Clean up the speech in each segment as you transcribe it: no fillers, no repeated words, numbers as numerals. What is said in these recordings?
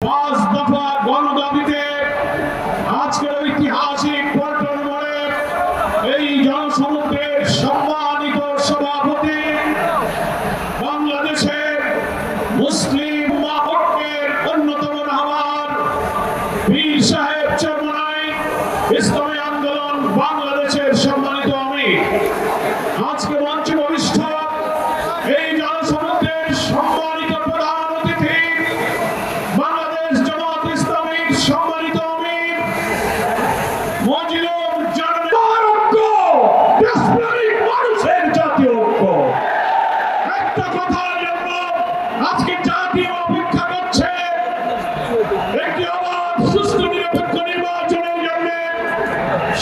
পাঁচ দফা গণদাবিতে আজকের ঐতিহাসিক পল্টন মোড়ে এই জনসমুদ্রের সম্মানিত সভাপতি বাংলাদেশের মুসলিম মহাপক্ষের অন্যতম রাহবার পীর সাহেব চরমনাই ইসলামী আন্দোলন বাংলাদেশের সম্মানিত আমির আজকে মঞ্চে উপবিষ্ট এই জনসমুদ্রের সম্মানিত প্রধান অতিথি বাংলাদেশ জামাত ইসলামীর সম্মানিত আমির মজিলুর জানার ঐক্য দেশপ্রেমিক মানুষের জাতীয় ঐক্য একটা কথার জন্য আজকে জাতীয় অপেক্ষা করছে একটি অবাধ সুষ্ঠু নিরপেক্ষ নির্বাচনের জন্য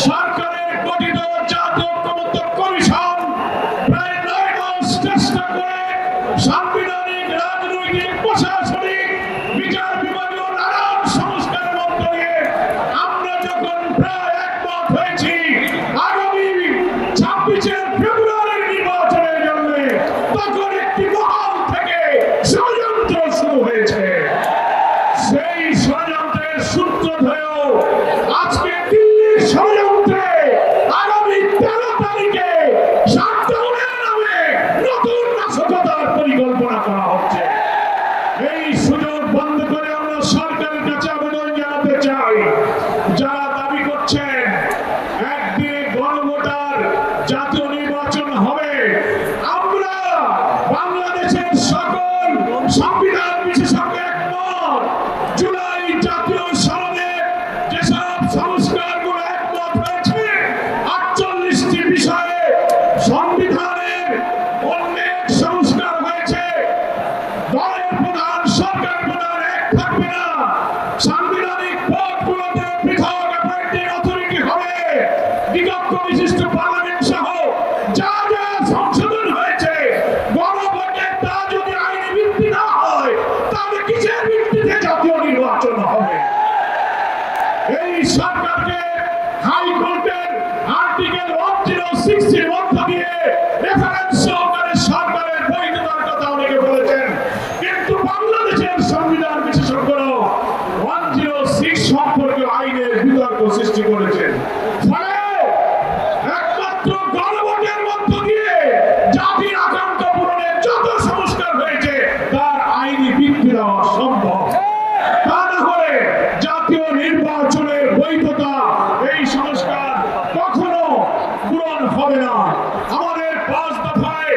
সরকারের গঠিত জাতীয় ঐক্যমত্য কমিশন প্রায় 9 মাস চেষ্টা করে সাংবিধানিক রাজনৈতিক প্রশাসনিক বিচার বিভাগীয় নানান সংস্কারের মধ্য দিয়ে আমরা যখন প্রায় একমত হয়েছি আগামী 26 ফেব্রুয়ারির নির্বাচনের জন্য তখন একটি মহল থেকে ষড়যন্ত্র শুরু হয়েছে। সেই ষড়যন্ত্রের সূত্র ধরেও আজকে দিল্লির ষড়যন্ত্রে আগামী 13 তারিখে শাটডাউনের নামে নতুন নাশকতার পরিকল্পনা করা হচ্ছে। এই সুযোগ বন্ধ করে আমরা সরকারের কাছে আবেদন জানাতে চাই, যারা দাবি করছেন একদিনে গণভোটার জাতীয় নির্বাচন হবে, আমরা বাংলাদেশের সকল সংবিধান বিশেষজ্ঞ একমত জুলাই জাতীয় সনদে যেসব সংস্কারগুলো একমত হয়েছে 48টি বিষয়ে সংবিধানের অনেক সংস্কার হয়েছে। দলের প্রধান সরকার প্রধান এক থাকবে না, সাংবিধানিক পদগুলোতে পৃথক অ্যাপয়েন্টিং অথরিটি হবে, দ্বিকক্ষ বিশিষ্ট পার্লামেন্ট সহ যা যা সংশোধন হয়েছে গণভোটে তা যদি আইনি ভিত্তি না হয় তাহলে কিসের ভিত্তিতে জাতীয় নির্বাচন হবে? এই সরকারকে হাইকোর্টের আর্টিকেল 106 এর মধ্য দিয়ে রেফারেন্স সহকারে সরকারের বৈধতার কথা অনেকে বলেছেন, কিন্তু বাংলাদেশের সংবিধান বিশেষজ্ঞরা 106 সম্পর্কে আইনের বিতর্ক সৃষ্টি করেছেন। ফলে একমাত্র গণভোটের মধ্য দিয়ে জাতির আকাঙ্ক্ষা পূরণের যত সংস্কার হয়েছে তার আইনি ভিত্তি দেওয়া সম্ভব। তা না হলে জাতীয় নির্বাচনের বৈধতা এই সংস্কার কখনো পূরণ হবে না। আমাদের 5 দফায়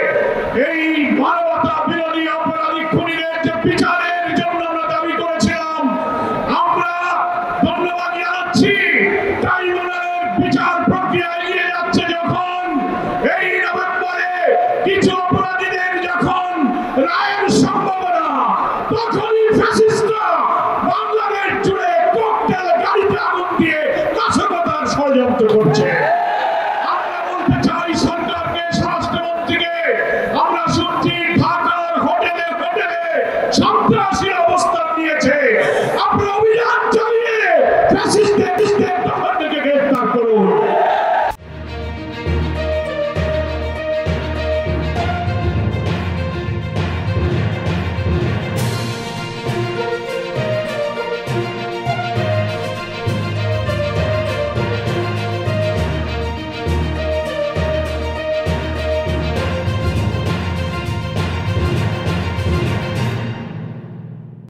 এই মানবতা বিরোধী অপরাধী খুনিদের যে বিচারের জন্য আমরা দাবি করেছিলাম, আমরা ধন্যবাদ জানাচ্ছি ট্রাইব্যুনালের বিচার প্রক্রিয়া এগিয়ে যাচ্ছে। যখন এই নভেম্বরে কিছু অপরাধীদের যখন রায়ের সম্ভাবনা, তখনই ফ্যাসিস্টরা বাংলাদেশ জুড়ে ককটেল গাড়িতে আগুন দিয়ে নাশকতার ষড়যন্ত্র করছে।